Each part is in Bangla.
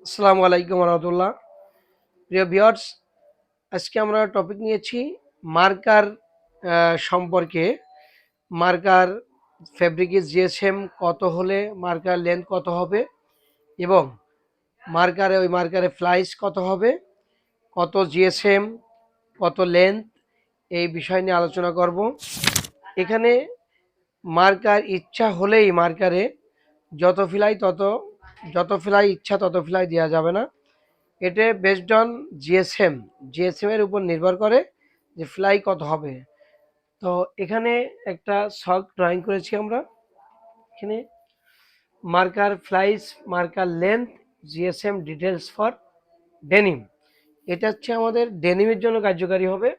আসসালামু আলাইকুম রহমতুল্লাহ। প্রিয় ভিউয়ার্স, আজকে আমরা টপিক নিয়েছি মার্কার সম্পর্কে। মার্কার ফেব্রিকের জিএসএম কত হলে মার্কার লেন্থ কত হবে এবং ওই মার্কারে ফ্লাইস কত হবে, কত জিএসএম, কত লেন্থ, এই বিষয় নিয়ে আলোচনা করব। এখানে মার্কার ইচ্ছা হলেই মার্কারে যত ফ্লাই ইচ্ছা তত ফ্লাই দেওয়া যাবে না। এটা বেসড অন জিএসএম এর উপর নির্ভর করে যে ফ্লাই কত হবে। তো এখানে একটা শর্ট ড্রয়িং করেছি আমরা। এখানে marker flies, marker length, GSM details for denim. এটা হচ্ছে আমাদের ডেনিমের জন্য কার্যকারী হবে।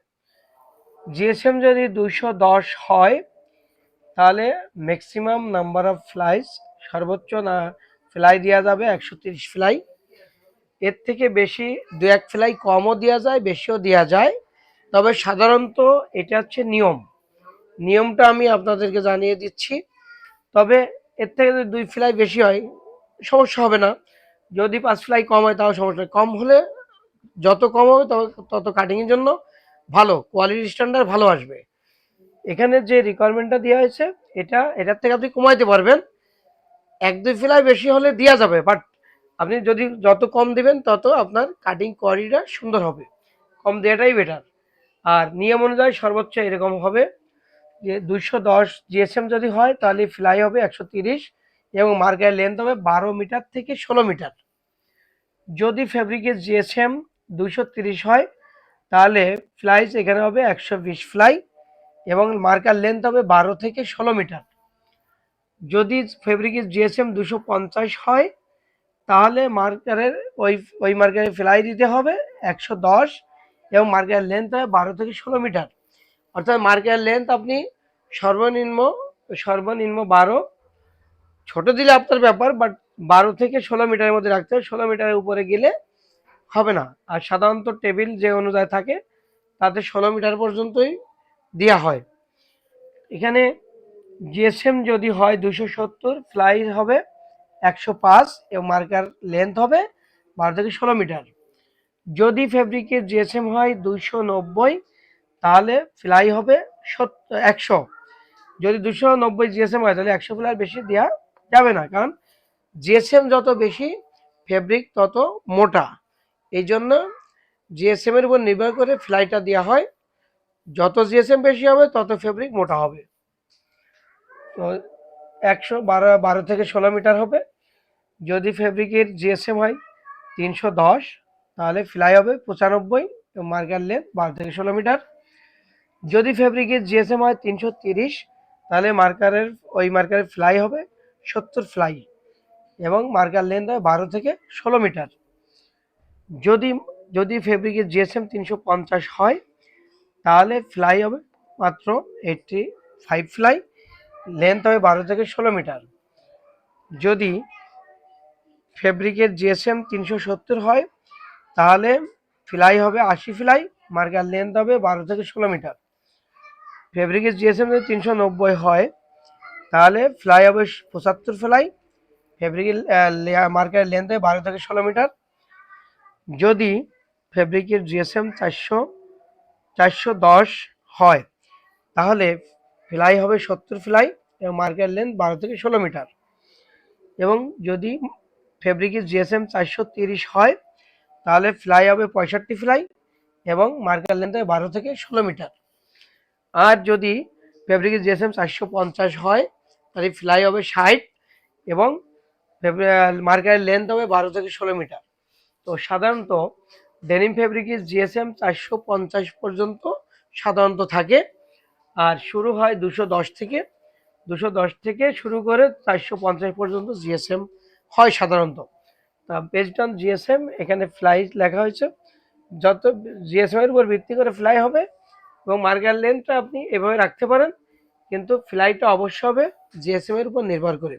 জিএসএম যদি 210 হয় তাহলে ম্যাক্সিমাম নাম্বার অফ ফ্লাইস, সর্বোচ্চ না ফ্লাই দেওয়া যাবে 130 ফ্লাই। এর থেকে বেশি দু এক ফ্লাই কমও দেওয়া যায়, বেশিও দেওয়া যায়। তবে সাধারণত এটা হচ্ছে নিয়মটা আমি আপনাদেরকে জানিয়ে দিচ্ছি। তবে এর থেকে যদি 2 ফ্লাই বেশি হয় সমস্যা হবে না, যদি 5 ফ্লাই কম হয় তাও সমস্যা নেই। কম হলে যত কম হবে তত কাটিংয়ের জন্য ভালো, কোয়ালিটি স্ট্যান্ডার্ড ভালো আসবে। এখানে যে রিকোয়ারমেন্টটা দেওয়া হয়েছে এটার থেকে আপনি কমাইতে পারবেন। 1-2 ফ্লাই বেশি হলে দেওয়া যাবে, বাট আপনি যদি যত কম দিবেন তত আপনার কাটিং কোয়ালিটিটা সুন্দর হবে। কম দেওয়াটাই বেটার। আর নিয়ম অনুযায়ী সর্বোচ্চ এরকম হবে যে 210 জিএসএম যদি হয় তাহলে ফ্লাই হবে 130 এবং মার্কের লেন্থ হবে 12 মিটার থেকে 16 মিটার। যদি ফেব্রিকের জিএসএম 230 হয় তাহলে ফ্লাইস এখানে হবে 120 ফ্লাই এবং মার্কার লেন্থ হবে 12 থেকে 16 মিটার। যদি ফেব্রিকের জিএসএম 250 হয় তাহলে ওই মার্কারের ফ্লাই দিতে হবে 110 এবং মার্কারের লেন্থ হবে 12 থেকে 16 মিটার। অর্থাৎ মার্কারের লেন্থ আপনি সর্বনিম্ন সর্বনিম্ন 12, ছোট দিলে আপনার ব্যাপার, বাট 12 থেকে 16 মিটারের মধ্যে রাখতে হবে। 16 মিটারের উপরে গেলে হবে না। আর সাধারণত টেবিল যে অনুযায়ী থাকে তাতে 16 মিটার পর্যন্তই দেওয়া হয়। এখানে জিএসএম যদি হয় 270, ফ্লাই হবে 105 এবং মার্কার লেন্থ হবে 12 থেকে 16 মিটার। যদি ফেব্রিকের জিএসএম হয় 290 তাহলে ফ্লাই হবে 100। যদি 290 জিএসএম হয় তাহলে 100 ফ্লাই বেশি দেওয়া যাবে না, কারণ জিএসএম যত বেশি ফেব্রিক তত মোটা। এই জন্য জিএসএম এর উপর নির্ভর করে ফ্লাইটা দেওয়া হয়। যত জিএসএম বেশি হবে তত ফেব্রিক মোটা হবে। তো 112 থেকে 16 মিটার হবে। যদি ফেব্রিকের জিএসএম হয় 310 তাহলে ফ্লাই হবে 95 এবং মার্কার লেন্থ 12 থেকে 16 মিটার। যদি ফেব্রিকের জিএসএম হয় 330 তাহলে ওই মার্কারের ফ্লাই হবে 70 ফ্লাই এবং মার্কার লেন্থ হবে 12 থেকে 16 মিটার। যদি যদি ফেব্রিকের জিএসএম 350 হয় তাহলে ফ্লাই হবে মাত্র 85 ফ্লাই, লেন্থ হবে 12 থেকে 16 মিটার। যদি ফেব্রিকের জিএসএম 370 হয় তাহলে ফ্লাই হবে 80 ফ্লাই, মার্কার লেন্থ হবে 12 থেকে 16 মিটার। ফেব্রিকের জিএসএম যদি 390 হয় তাহলে ফ্লাই হবে 75 ফ্লাই, ফেব্রিকের মার্কারের লেন্থ হবে 12 থেকে 16 মিটার। যদি ফেব্রিকের জিএসএম 410 হয় তাহলে ফ্লাই হবে 70 ফ্লাই এবং মার্কার লেন্থ 12 থেকে 16 মিটার। এবং যদি ফেব্রিকের জিএসএম 430 হয় তাহলে ফ্লাই হবে 65 ফ্লাই এবং মার্কার লেন্থ হবে 12 থেকে 16 মিটার। আর যদি ফেব্রিকের জিএসএম 450 হয় তাহলে ফ্লাই হবে 60 এবং মার্কারের লেন্থ হবে 12 থেকে 16 মিটার। তো সাধারণত ডেনিম ফেব্রিকের জিএসএম 450 পর্যন্ত সাধারণত থাকে। আর শুরু হয় 210 থেকে শুরু করে 450 পর্যন্ত জিএসএম হয় সাধারণত। তা বেসড অন জিএসএম এখানে ফ্লাই লেখা হয়েছে। যত জিএসএম এর উপর ভিত্তি করে ফ্লাই হবে এবং মার্কার লেন্থটা আপনি এভাবে রাখতে পারেন, কিন্তু ফ্লাইটা অবশ্য হবে জিএসএম এর উপর নির্ভর করে।